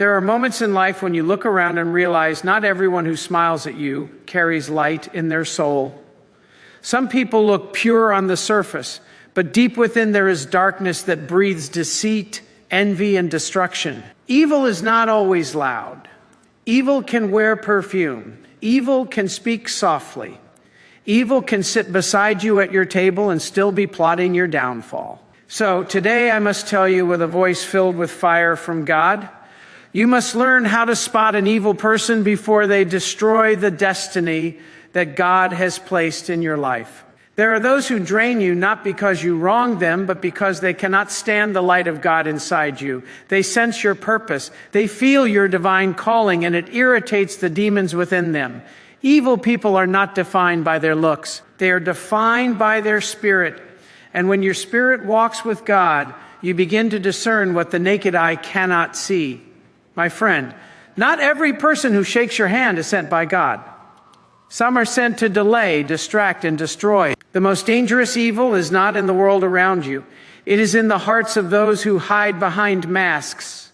There are moments in life when you look around and realize not everyone who smiles at you carries light in their soul. Some people look pure on the surface, but deep within there is darkness that breathes deceit, envy, and destruction. Evil is not always loud. Evil can wear perfume. Evil can speak softly. Evil can sit beside you at your table and still be plotting your downfall. So today I must tell you with a voice filled with fire from God, you must learn how to spot an evil person before they destroy the destiny that God has placed in your life. There are those who drain you not because you wronged them, but because they cannot stand the light of God inside you. They sense your purpose. They feel your divine calling, and it irritates the demons within them. Evil people are not defined by their looks. They are defined by their spirit. And when your spirit walks with God, you begin to discern what the naked eye cannot see. My friend, not every person who shakes your hand is sent by God. Some are sent to delay, distract, and destroy. The most dangerous evil is not in the world around you. It is in the hearts of those who hide behind masks.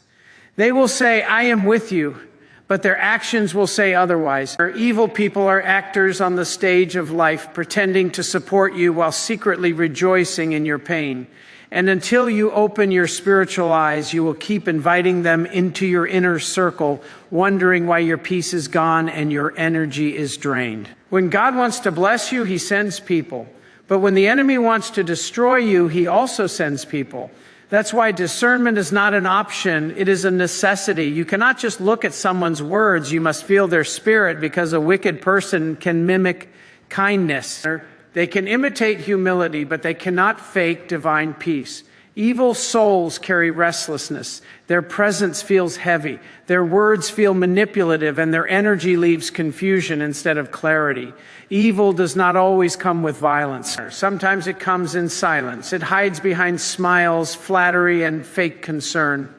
They will say, I am with you, but their actions will say otherwise. Evil people are actors on the stage of life, pretending to support you while secretly rejoicing in your pain. And until you open your spiritual eyes, you will keep inviting them into your inner circle, wondering why your peace is gone and your energy is drained. When God wants to bless you, he sends people. But when the enemy wants to destroy you, he also sends people. That's why discernment is not an option, it is a necessity. You cannot just look at someone's words, you must feel their spirit, because a wicked person can mimic kindness. They can imitate humility, but they cannot fake divine peace. Evil souls carry restlessness. Their presence feels heavy. Their words feel manipulative, and their energy leaves confusion instead of clarity. Evil does not always come with violence. Sometimes it comes in silence. It hides behind smiles, flattery, and fake concern.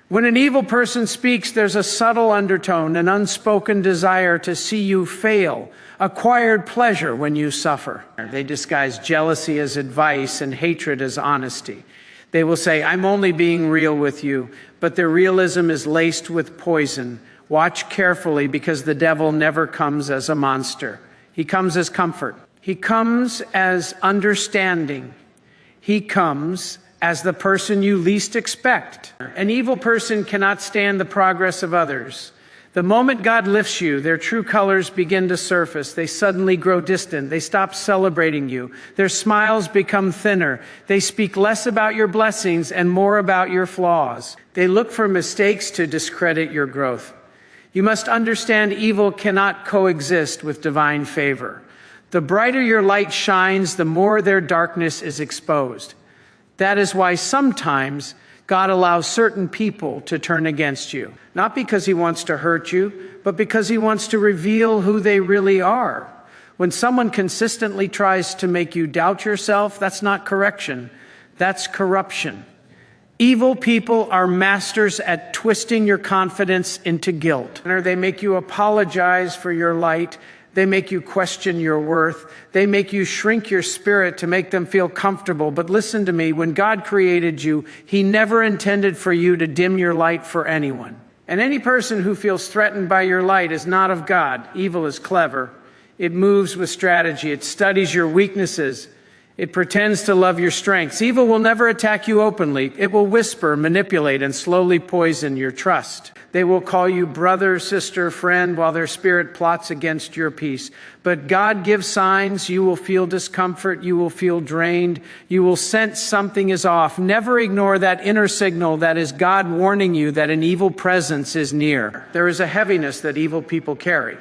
When an evil person speaks, there's a subtle undertone, an unspoken desire to see you fail, acquired pleasure when you suffer. They disguise jealousy as advice and hatred as honesty. They will say, I'm only being real with you, but their realism is laced with poison. Watch carefully, because the devil never comes as a monster. He comes as comfort. He comes as understanding. He comes as the person you least expect. An evil person cannot stand the progress of others. The moment God lifts you, their true colors begin to surface. They suddenly grow distant. They stop celebrating you. Their smiles become thinner. They speak less about your blessings and more about your flaws. They look for mistakes to discredit your growth. You must understand evil cannot coexist with divine favor. The brighter your light shines, the more their darkness is exposed. That is why sometimes God allows certain people to turn against you. Not because he wants to hurt you, but because he wants to reveal who they really are. When someone consistently tries to make you doubt yourself, that's not correction, that's corruption. Evil people are masters at twisting your confidence into guilt. They make you apologize for your light. They make you question your worth. They make you shrink your spirit to make them feel comfortable. But listen to me, when God created you, he never intended for you to dim your light for anyone. And any person who feels threatened by your light is not of God. Evil is clever. It moves with strategy. It studies your weaknesses. It pretends to love your strengths. Evil will never attack you openly. It will whisper, manipulate, and slowly poison your trust. They will call you brother, sister, friend, while their spirit plots against your peace. But God gives signs. You will feel discomfort. You will feel drained. You will sense something is off. Never ignore that inner signal that is God warning you that an evil presence is near. There is a heaviness that evil people carry.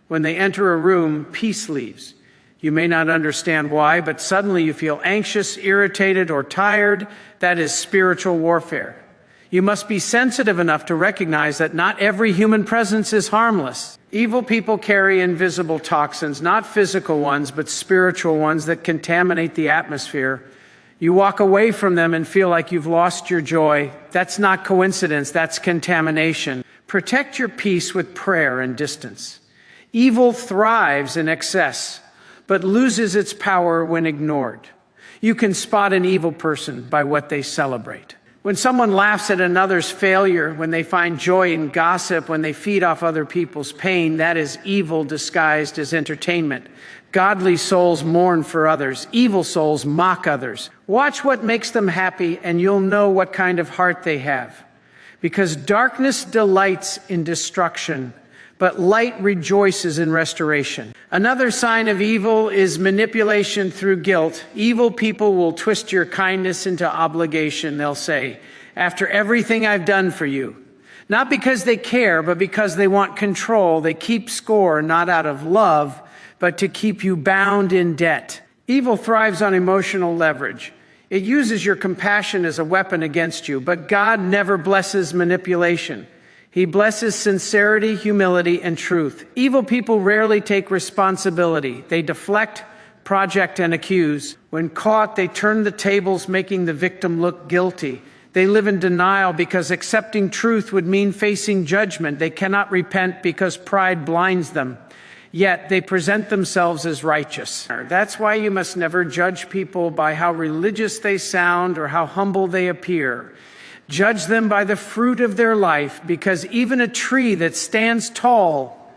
When they enter a room, peace leaves. You may not understand why, but suddenly you feel anxious, irritated, or tired. That is spiritual warfare. You must be sensitive enough to recognize that not every human presence is harmless. Evil people carry invisible toxins, not physical ones, but spiritual ones that contaminate the atmosphere. You walk away from them and feel like you've lost your joy. That's not coincidence, that's contamination. Protect your peace with prayer and distance. Evil thrives in excess, but loses its power when ignored. You can spot an evil person by what they celebrate. When someone laughs at another's failure, when they find joy in gossip, when they feed off other people's pain, that is evil disguised as entertainment. Godly souls mourn for others. Evil souls mock others. Watch what makes them happy, and you'll know what kind of heart they have. Because darkness delights in destruction, but light rejoices in restoration. Another sign of evil is manipulation through guilt. Evil people will twist your kindness into obligation, they'll say, after everything I've done for you. Not because they care, but because they want control. They keep score, not out of love, but to keep you bound in debt. Evil thrives on emotional leverage. It uses your compassion as a weapon against you, but God never blesses manipulation. He blesses sincerity, humility, and truth. Evil people rarely take responsibility. They deflect, project, and accuse. When caught, they turn the tables, making the victim look guilty. They live in denial because accepting truth would mean facing judgment. They cannot repent because pride blinds them. Yet they present themselves as righteous. That's why you must never judge people by how religious they sound or how humble they appear. Judge them by the fruit of their life, because even a tree that stands tall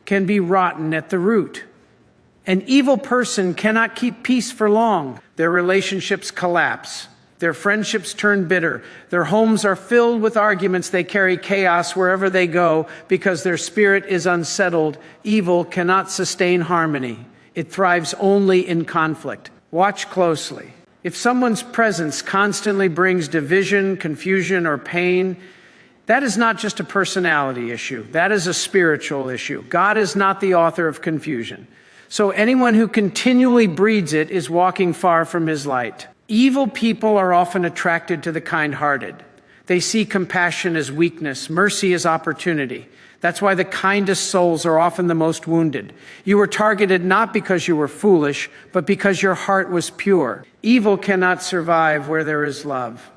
can be rotten at the root. An evil person cannot keep peace for long. Their relationships collapse. Their friendships turn bitter. Their homes are filled with arguments. They carry chaos wherever they go because their spirit is unsettled. Evil cannot sustain harmony. It thrives only in conflict. Watch closely. If someone's presence constantly brings division, confusion, or pain, that is not just a personality issue. That is a spiritual issue. God is not the author of confusion. So anyone who continually breeds it is walking far from his light. Evil people are often attracted to the kind-hearted. They see compassion as weakness, mercy as opportunity. That's why the kindest souls are often the most wounded. You were targeted not because you were foolish, but because your heart was pure. Evil cannot survive where there is love.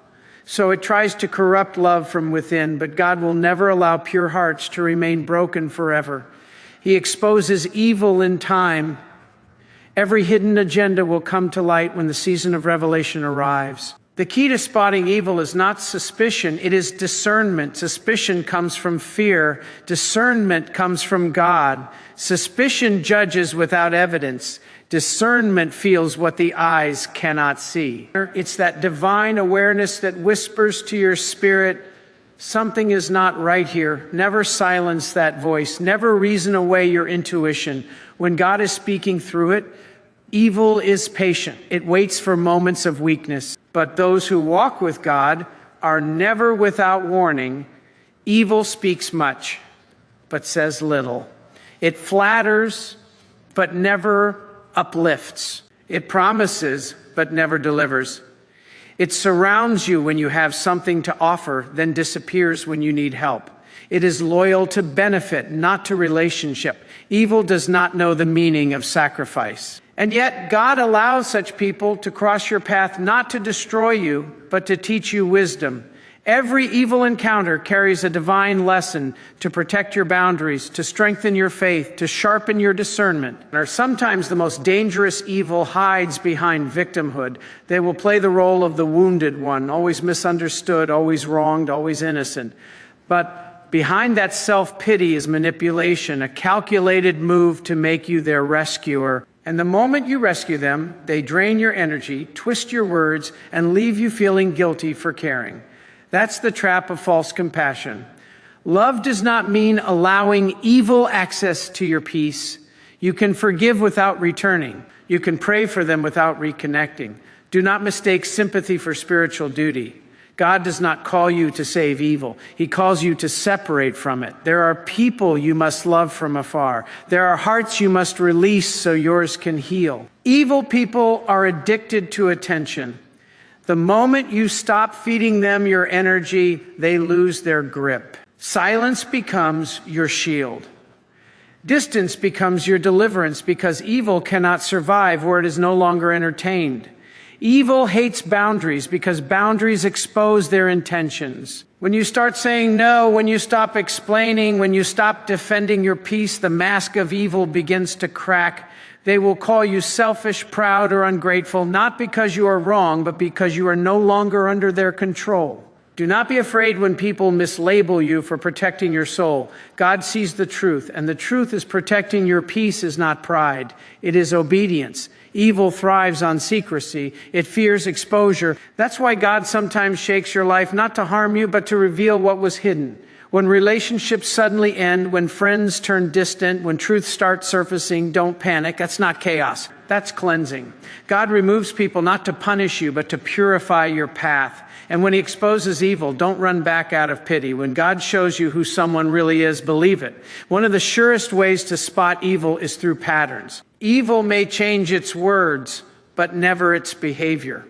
So it tries to corrupt love from within, but God will never allow pure hearts to remain broken forever. He exposes evil in time. Every hidden agenda will come to light when the season of revelation arrives. The key to spotting evil is not suspicion, it is discernment. Suspicion comes from fear. Discernment comes from God. Suspicion judges without evidence. Discernment feels what the eyes cannot see. It's that divine awareness that whispers to your spirit, something is not right here. Never silence that voice. Never reason away your intuition. When God is speaking through it, evil is patient. It waits for moments of weakness. But those who walk with God are never without warning. Evil speaks much, but says little. It flatters, but never uplifts. It promises, but never delivers. It surrounds you when you have something to offer, then disappears when you need help. It is loyal to benefit, not to relationship. Evil does not know the meaning of sacrifice. And yet, God allows such people to cross your path not to destroy you, but to teach you wisdom. Every evil encounter carries a divine lesson to protect your boundaries, to strengthen your faith, to sharpen your discernment. Or sometimes the most dangerous evil hides behind victimhood. They will play the role of the wounded one, always misunderstood, always wronged, always innocent. But behind that self-pity is manipulation, a calculated move to make you their rescuer. And the moment you rescue them, they drain your energy, twist your words, and leave you feeling guilty for caring. That's the trap of false compassion. Love does not mean allowing evil access to your peace. You can forgive without returning. You can pray for them without reconnecting. Do not mistake sympathy for spiritual duty. God does not call you to save evil. He calls you to separate from it. There are people you must love from afar. There are hearts you must release so yours can heal. Evil people are addicted to attention. The moment you stop feeding them your energy, they lose their grip. Silence becomes your shield. Distance becomes your deliverance because evil cannot survive where it is no longer entertained. Evil hates boundaries because boundaries expose their intentions. When you start saying no, when you stop explaining, when you stop defending your peace, the mask of evil begins to crack. They will call you selfish, proud, or ungrateful, not because you are wrong, but because you are no longer under their control. Do not be afraid when people mislabel you for protecting your soul. God sees the truth, and the truth is protecting your peace is not pride. It is obedience. Evil thrives on secrecy. It fears exposure. That's why God sometimes shakes your life, not to harm you, but to reveal what was hidden. When relationships suddenly end, when friends turn distant, when truth starts surfacing, don't panic. That's not chaos. That's cleansing. God removes people not to punish you, but to purify your path. And when he exposes evil, don't run back out of pity. When God shows you who someone really is, believe it. One of the surest ways to spot evil is through patterns. Evil may change its words, but never its behavior.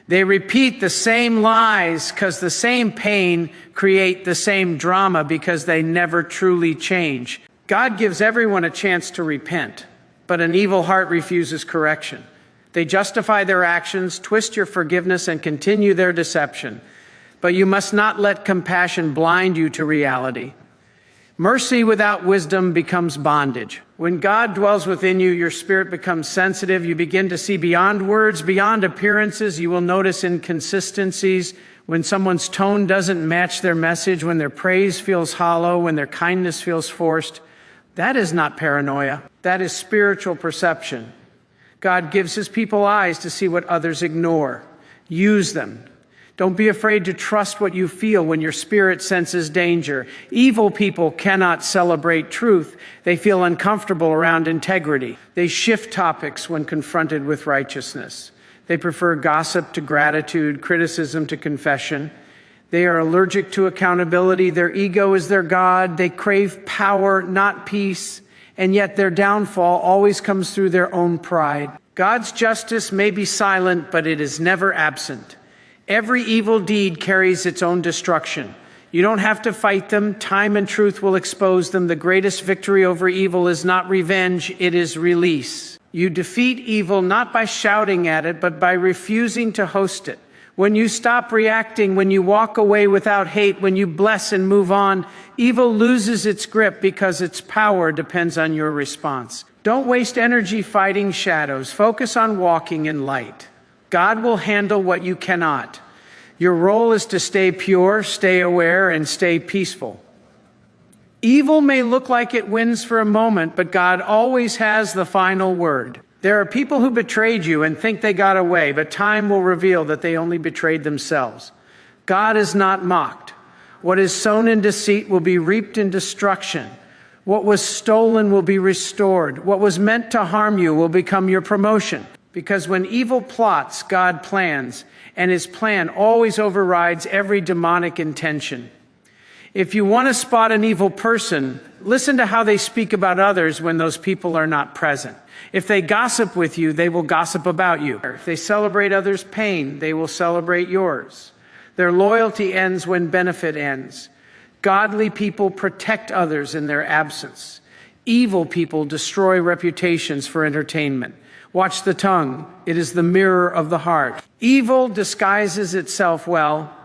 They repeat the same lies because the same pain create the same drama because they never truly change. God gives everyone a chance to repent, but an evil heart refuses correction. They justify their actions, twist your forgiveness, and continue their deception. But you must not let compassion blind you to reality. Mercy without wisdom becomes bondage. When God dwells within you, your spirit becomes sensitive. You begin to see beyond words, beyond appearances. You will notice inconsistencies when someone's tone doesn't match their message, when their praise feels hollow, when their kindness feels forced. That is not paranoia. That is spiritual perception. God gives his people eyes to see what others ignore. Use them. Don't be afraid to trust what you feel when your spirit senses danger. Evil people cannot celebrate truth. They feel uncomfortable around integrity. They shift topics when confronted with righteousness. They prefer gossip to gratitude, criticism to confession. They are allergic to accountability. Their ego is their God. They crave power, not peace. And yet their downfall always comes through their own pride. God's justice may be silent, but it is never absent. Every evil deed carries its own destruction. You don't have to fight them. Time and truth will expose them. The greatest victory over evil is not revenge, it is release. You defeat evil not by shouting at it, but by refusing to host it. When you stop reacting, when you walk away without hate, when you bless and move on, evil loses its grip because its power depends on your response. Don't waste energy fighting shadows. Focus on walking in light. God will handle what you cannot. Your role is to stay pure, stay aware, and stay peaceful. Evil may look like it wins for a moment, but God always has the final word. There are people who betrayed you and think they got away, but time will reveal that they only betrayed themselves. God is not mocked. What is sown in deceit will be reaped in destruction. What was stolen will be restored. What was meant to harm you will become your promotion. Because when evil plots, God plans, and his plan always overrides every demonic intention. If you want to spot an evil person, listen to how they speak about others when those people are not present. If they gossip with you, they will gossip about you. If they celebrate others' pain, they will celebrate yours. Their loyalty ends when benefit ends. Godly people protect others in their absence. Evil people destroy reputations for entertainment. Watch the tongue. It is the mirror of the heart. Evil disguises itself well,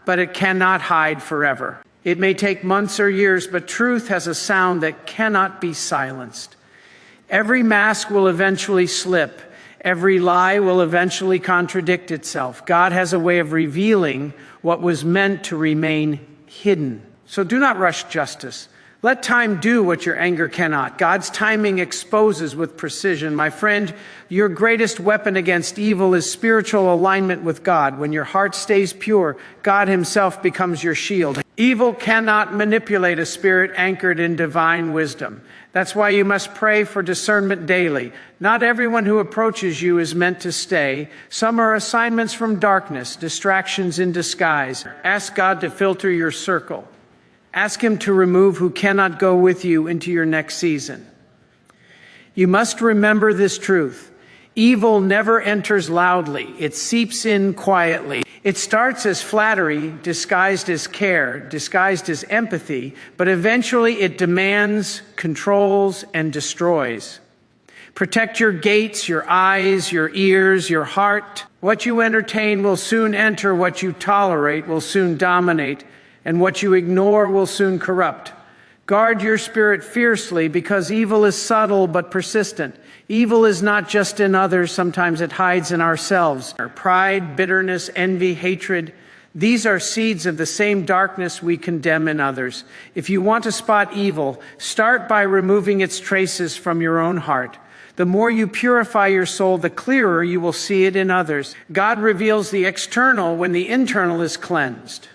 but it cannot hide forever. It may take months or years, but truth has a sound that cannot be silenced. Every mask will eventually slip. Every lie will eventually contradict itself. God has a way of revealing what was meant to remain hidden. So do not rush justice. Let time do what your anger cannot. God's timing exposes with precision. My friend, your greatest weapon against evil is spiritual alignment with God. When your heart stays pure, God himself becomes your shield. Evil cannot manipulate a spirit anchored in divine wisdom. That's why you must pray for discernment daily. Not everyone who approaches you is meant to stay. Some are assignments from darkness, distractions in disguise. Ask God to filter your circle. Ask him to remove who cannot go with you into your next season. You must remember this truth. Evil never enters loudly. It seeps in quietly. It starts as flattery, disguised as care, disguised as empathy, but eventually it demands, controls, and destroys. Protect your gates, your eyes, your ears, your heart. What you entertain will soon enter. What you tolerate will soon dominate. And what you ignore will soon corrupt. Guard your spirit fiercely because evil is subtle but persistent. Evil is not just in others, sometimes it hides in ourselves. Our pride, bitterness, envy, hatred, These are seeds of the same darkness we condemn in others. If you want to spot evil, start by removing its traces from your own heart. The more you purify your soul, the clearer you will see it in others. God reveals the external when the internal is cleansed.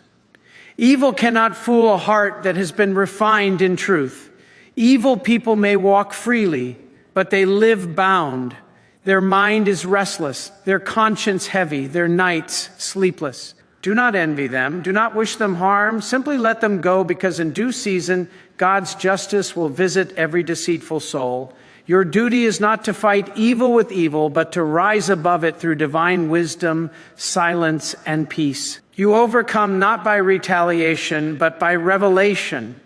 Evil cannot fool a heart that has been refined in truth. Evil people may walk freely, but they live bound. Their mind is restless, their conscience heavy, their nights sleepless. Do not envy them. Do not wish them harm. Simply let them go, because in due season, God's justice will visit every deceitful soul. Your duty is not to fight evil with evil, but to rise above it through divine wisdom, silence, and peace. You overcome not by retaliation, but by revelation,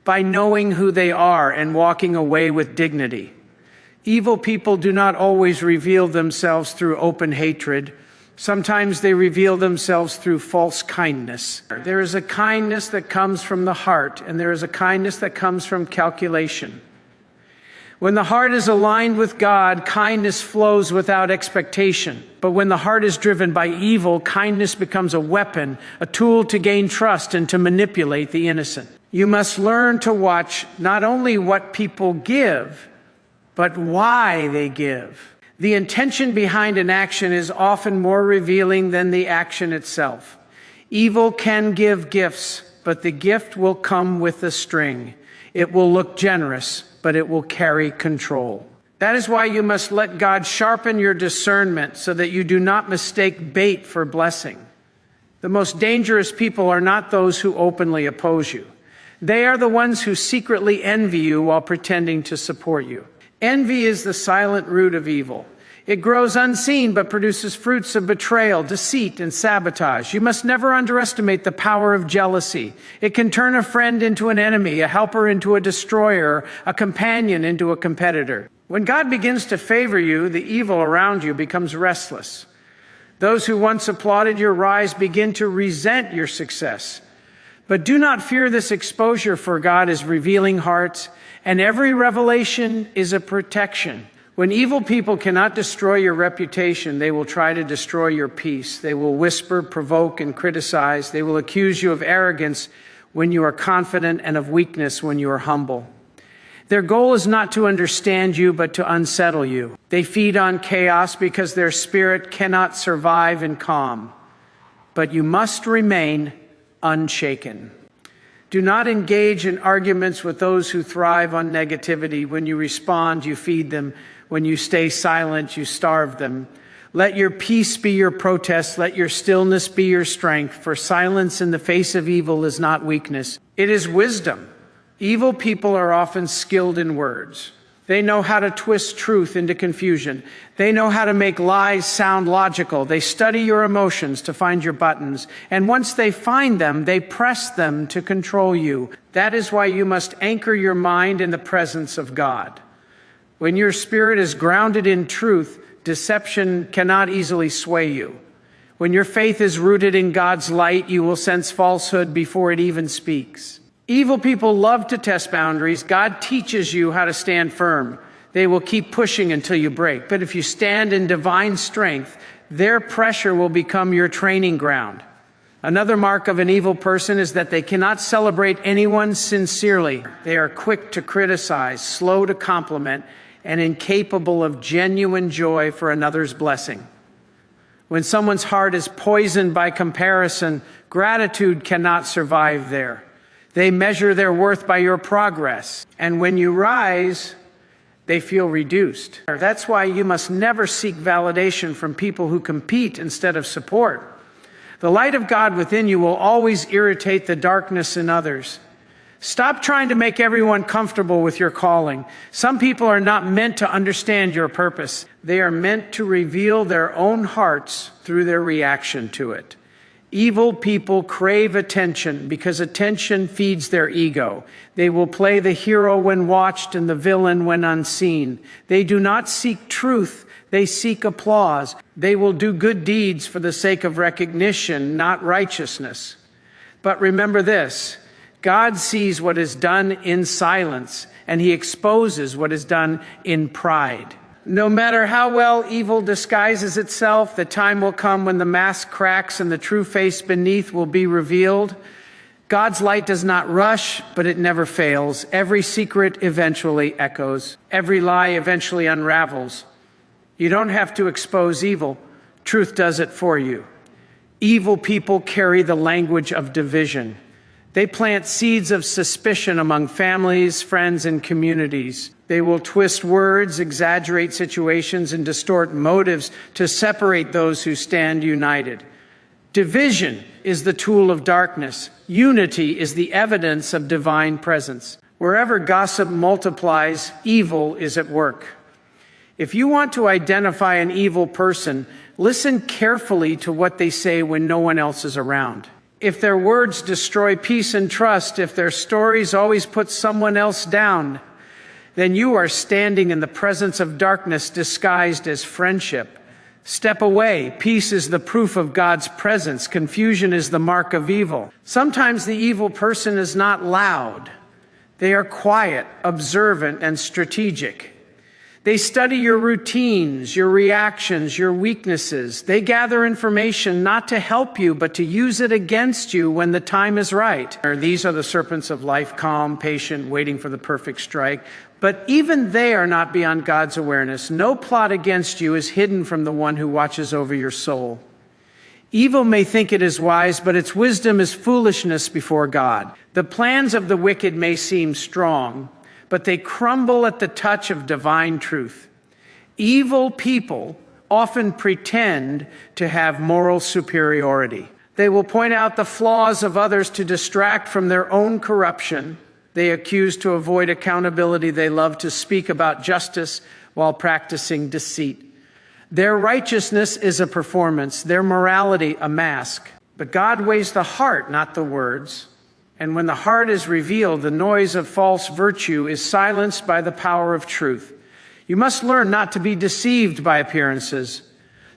by knowing who they are and walking away with dignity. Evil people do not always reveal themselves through open hatred. Sometimes they reveal themselves through false kindness. There is a kindness that comes from the heart, and there is a kindness that comes from calculation. When the heart is aligned with God, kindness flows without expectation. But when the heart is driven by evil, kindness becomes a weapon, a tool to gain trust and to manipulate the innocent. You must learn to watch not only what people give, but why they give. The intention behind an action is often more revealing than the action itself. Evil can give gifts, but the gift will come with a string. It will look generous, but it will carry control. That is why you must let God sharpen your discernment so that you do not mistake bait for blessing. The most dangerous people are not those who openly oppose you. They are the ones who secretly envy you while pretending to support you. Envy is the silent root of evil. It grows unseen but produces fruits of betrayal, deceit, and sabotage. You must never underestimate the power of jealousy. It can turn a friend into an enemy, a helper into a destroyer, a companion into a competitor. When God begins to favor you, the evil around you becomes restless. Those who once applauded your rise begin to resent your success. But do not fear this exposure, for God is revealing hearts, and every revelation is a protection. When evil people cannot destroy your reputation, they will try to destroy your peace. They will whisper, provoke, and criticize. They will accuse you of arrogance when you are confident and of weakness when you are humble. Their goal is not to understand you, but to unsettle you. They feed on chaos because their spirit cannot survive in calm. But you must remain unshaken. Do not engage in arguments with those who thrive on negativity. When you respond, you feed them. When you stay silent, you starve them. Let your peace be your protest. Let your stillness be your strength. For silence in the face of evil is not weakness. It is wisdom. Evil people are often skilled in words. They know how to twist truth into confusion. They know how to make lies sound logical. They study your emotions to find your buttons. And once they find them, they press them to control you. That is why you must anchor your mind in the presence of God. When your spirit is grounded in truth, deception cannot easily sway you. When your faith is rooted in God's light, you will sense falsehood before it even speaks. Evil people love to test boundaries. God teaches you how to stand firm. They will keep pushing until you break. But if you stand in divine strength, their pressure will become your training ground. Another mark of an evil person is that they cannot celebrate anyone sincerely. They are quick to criticize, slow to compliment, and incapable of genuine joy for another's blessing. When someone's heart is poisoned by comparison, gratitude cannot survive there. They measure their worth by your progress. And when you rise, they feel reduced. That's why you must never seek validation from people who compete instead of support. The light of God within you will always irritate the darkness in others. Stop trying to make everyone comfortable with your calling. Some people are not meant to understand your purpose. They are meant to reveal their own hearts through their reaction to it. Evil people crave attention because attention feeds their ego. They will play the hero when watched and the villain when unseen. They do not seek truth. They seek applause. They will do good deeds for the sake of recognition, not righteousness. But remember this, God sees what is done in silence, and he exposes what is done in pride. No matter how well evil disguises itself, the time will come when the mask cracks and the true face beneath will be revealed. God's light does not rush, but it never fails. Every secret eventually echoes. Every lie eventually unravels. You don't have to expose evil. Truth does it for you. Evil people carry the language of division. They plant seeds of suspicion among families, friends, and communities. They will twist words, exaggerate situations, and distort motives to separate those who stand united. Division is the tool of darkness. Unity is the evidence of divine presence. Wherever gossip multiplies, evil is at work. If you want to identify an evil person, listen carefully to what they say when no one else is around. If their words destroy peace and trust, if their stories always put someone else down, then you are standing in the presence of darkness disguised as friendship. Step away. Peace is the proof of God's presence. Confusion is the mark of evil. Sometimes the evil person is not loud. They are quiet, observant, and strategic. They study your routines, your reactions, your weaknesses. They gather information not to help you, but to use it against you when the time is right. These are the serpents of life, calm, patient, waiting for the perfect strike. But even they are not beyond God's awareness. No plot against you is hidden from the one who watches over your soul. Evil may think it is wise, but its wisdom is foolishness before God. The plans of the wicked may seem strong, but they crumble at the touch of divine truth. Evil people often pretend to have moral superiority. They will point out the flaws of others to distract from their own corruption. They accuse to avoid accountability. They love to speak about justice while practicing deceit. Their righteousness is a performance, their morality a mask. But God weighs the heart, not the words. And when the heart is revealed, the noise of false virtue is silenced by the power of truth. You must learn not to be deceived by appearances.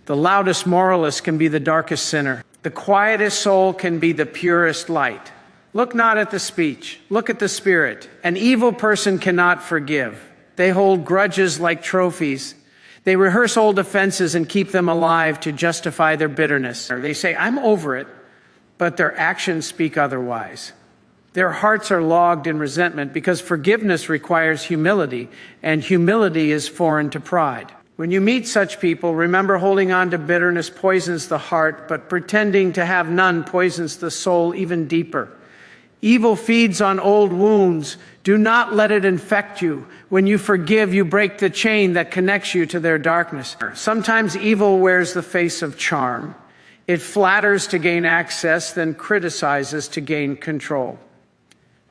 The loudest moralist can be the darkest sinner. The quietest soul can be the purest light. Look not at the speech, look at the spirit. An evil person cannot forgive. They hold grudges like trophies. They rehearse old offenses and keep them alive to justify their bitterness. They say, I'm over it, but their actions speak otherwise. Their hearts are logged in resentment because forgiveness requires humility, and humility is foreign to pride. When you meet such people, remember holding on to bitterness poisons the heart, but pretending to have none poisons the soul even deeper. Evil feeds on old wounds. Do not let it infect you. When you forgive, you break the chain that connects you to their darkness. Sometimes evil wears the face of charm. It flatters to gain access, then criticizes to gain control.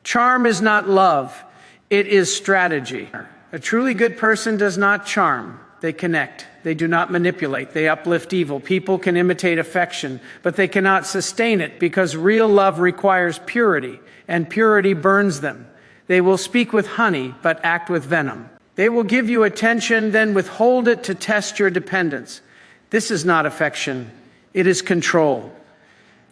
Charm is not love, it is strategy. A truly good person does not charm. They connect. They do not manipulate. They uplift evil. People can imitate affection, but they cannot sustain it because real love requires purity, and purity burns them. They will speak with honey, but act with venom. They will give you attention, then withhold it to test your dependence. This is not affection. It is control.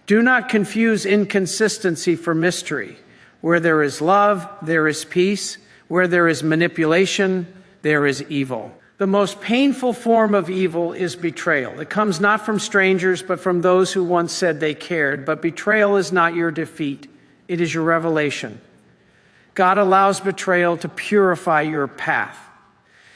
Do not confuse inconsistency for mystery. Where there is love, there is peace. Where there is manipulation, there is evil. The most painful form of evil is betrayal. It comes not from strangers, but from those who once said they cared. But betrayal is not your defeat. It is your revelation. God allows betrayal to purify your path.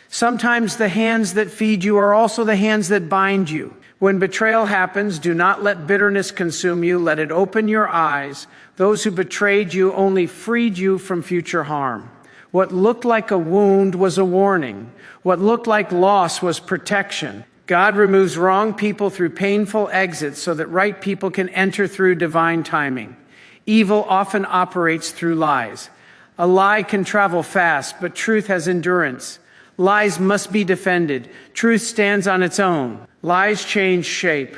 Sometimes the hands that feed you are also the hands that bind you. When betrayal happens, do not let bitterness consume you. Let it open your eyes. Those who betrayed you only freed you from future harm. What looked like a wound was a warning. What looked like loss was protection. God removes wrong people through painful exits so that right people can enter through divine timing. Evil often operates through lies. A lie can travel fast, but truth has endurance. Lies must be defended. Truth stands on its own. Lies change shape.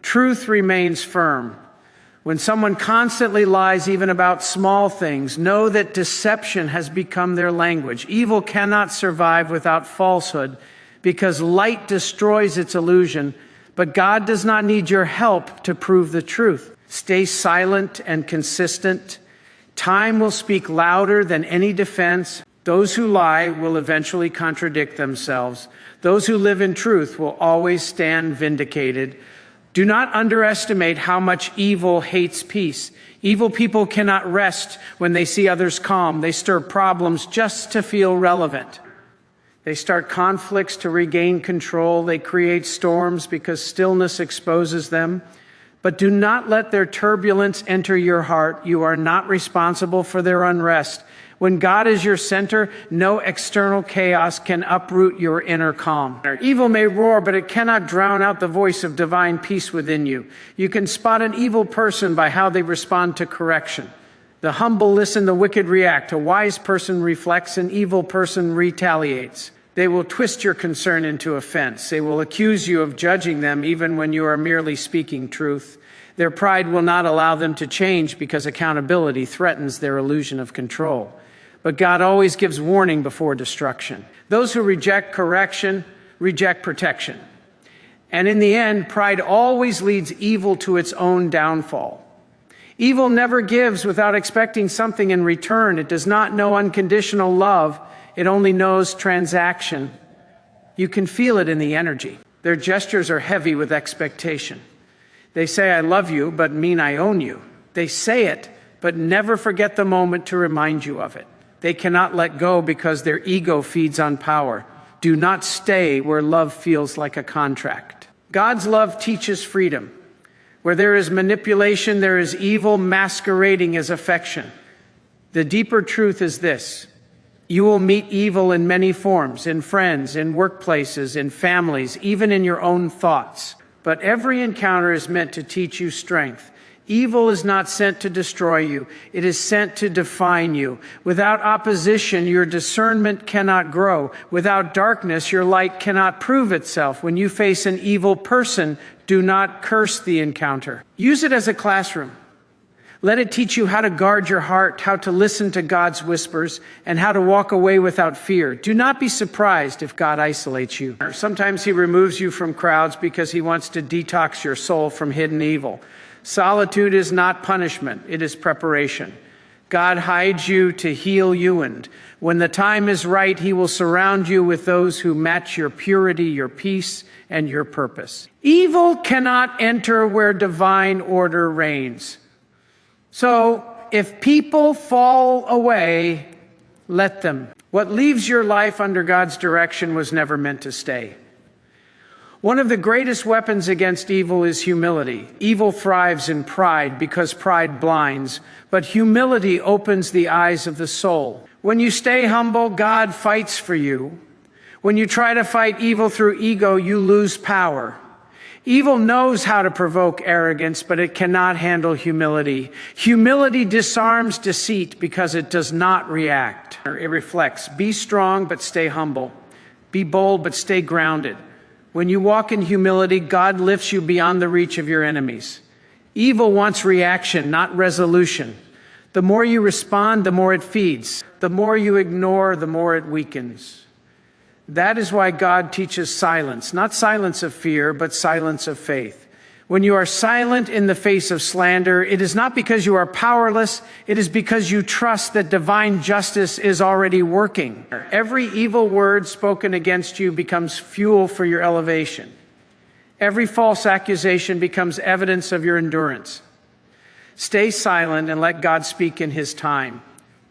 Truth remains firm. When someone constantly lies even about small things, know that deception has become their language. Evil cannot survive without falsehood because light destroys its illusion, but God does not need your help to prove the truth. Stay silent and consistent. Time will speak louder than any defense. Those who lie will eventually contradict themselves. Those who live in truth will always stand vindicated. Do not underestimate how much evil hates peace. Evil people cannot rest when they see others calm. They stir problems just to feel relevant. They start conflicts to regain control. They create storms because stillness exposes them. But do not let their turbulence enter your heart. You are not responsible for their unrest. When God is your center, no external chaos can uproot your inner calm. Evil may roar, but it cannot drown out the voice of divine peace within you. You can spot an evil person by how they respond to correction. The humble listen, the wicked react. A wise person reflects, an evil person retaliates. They will twist your concern into offense. They will accuse you of judging them even when you are merely speaking truth. Their pride will not allow them to change because accountability threatens their illusion of control. But God always gives warning before destruction. Those who reject correction reject protection. And in the end, pride always leads evil to its own downfall. Evil never gives without expecting something in return. It does not know unconditional love. It only knows transaction. You can feel it in the energy. Their gestures are heavy with expectation. They say, I love you, but mean I own you. They say it, but never forget the moment to remind you of it. They cannot let go because their ego feeds on power. Do not stay where love feels like a contract. God's love teaches freedom. Where there is manipulation, there is evil masquerading as affection. The deeper truth is this. You will meet evil in many forms, in friends, in workplaces, in families, even in your own thoughts. But every encounter is meant to teach you strength. Evil is not sent to destroy you. It is sent to define you. Without opposition, your discernment cannot grow. Without darkness, your light cannot prove itself. When you face an evil person, do not curse the encounter. Use it as a classroom. Let it teach you how to guard your heart, how to listen to God's whispers, and how to walk away without fear. Do not be surprised if God isolates you. Sometimes he removes you from crowds because he wants to detox your soul from hidden evil. Solitude is not punishment, it is preparation. God hides you to heal you, and when the time is right, he will surround you with those who match your purity, your peace, and your purpose. Evil cannot enter where divine order reigns. So, if people fall away, let them. What leaves your life under God's direction was never meant to stay. One of the greatest weapons against evil is humility. Evil thrives in pride because pride blinds, but humility opens the eyes of the soul. When you stay humble, God fights for you. When you try to fight evil through ego, you lose power. Evil knows how to provoke arrogance, but it cannot handle humility. Humility disarms deceit because it does not react. It reflects. Be strong, but stay humble. Be bold, but stay grounded. When you walk in humility, God lifts you beyond the reach of your enemies. Evil wants reaction, not resolution. The more you respond, the more it feeds. The more you ignore, the more it weakens. That is why God teaches silence, not silence of fear, but silence of faith. When you are silent in the face of slander, it is not because you are powerless, it is because you trust that divine justice is already working. Every evil word spoken against you becomes fuel for your elevation. Every false accusation becomes evidence of your endurance. Stay silent and let God speak in his time.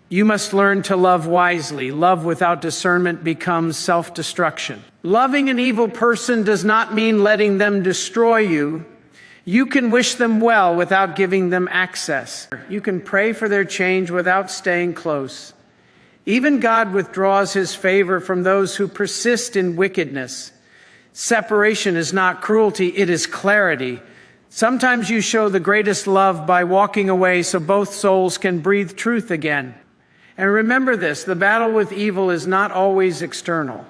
You must learn to love wisely. Love without discernment becomes self-destruction. Loving an evil person does not mean letting them destroy you. You can wish them well without giving them access. You can pray for their change without staying close. Even God withdraws his favor from those who persist in wickedness. Separation is not cruelty, it is clarity. Sometimes you show the greatest love by walking away so both souls can breathe truth again. And remember this, the battle with evil is not always external.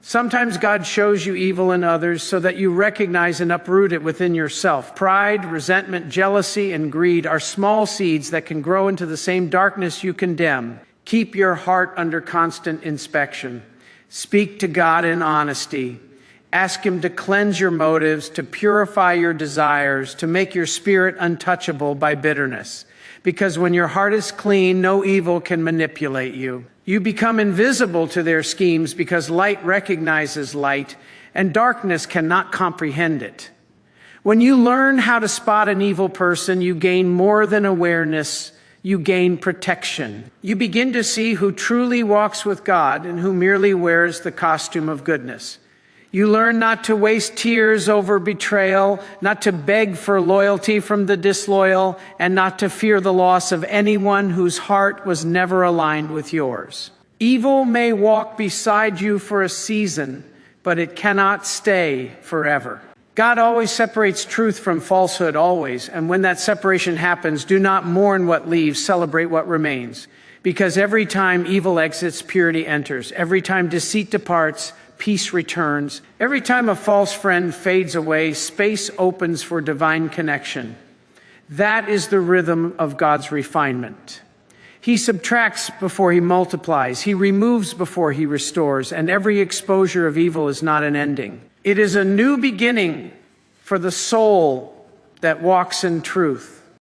Sometimes God shows you evil in others so that you recognize and uproot it within yourself. Pride, resentment, jealousy, and greed are small seeds that can grow into the same darkness you condemn. Keep your heart under constant inspection. Speak to God in honesty. Ask him to cleanse your motives, to purify your desires, to make your spirit untouchable by bitterness. because when your heart is clean, no evil can manipulate you. You become invisible to their schemes because light recognizes light, and darkness cannot comprehend it. When you learn how to spot an evil person, you gain more than awareness, you gain protection. You begin to see who truly walks with God and who merely wears the costume of goodness. You learn not to waste tears over betrayal, not to beg for loyalty from the disloyal, and not to fear the loss of anyone whose heart was never aligned with yours. Evil may walk beside you for a season, but it cannot stay forever. God always separates truth from falsehood, always. And when that separation happens, do not mourn what leaves, celebrate what remains. Because every time evil exits, purity enters. Every time deceit departs, peace returns. Every time a false friend fades away, space opens for divine connection. That is the rhythm of God's refinement. He subtracts before he multiplies. He removes before he restores. And every exposure of evil is not an ending. It is a new beginning for the soul that walks in truth.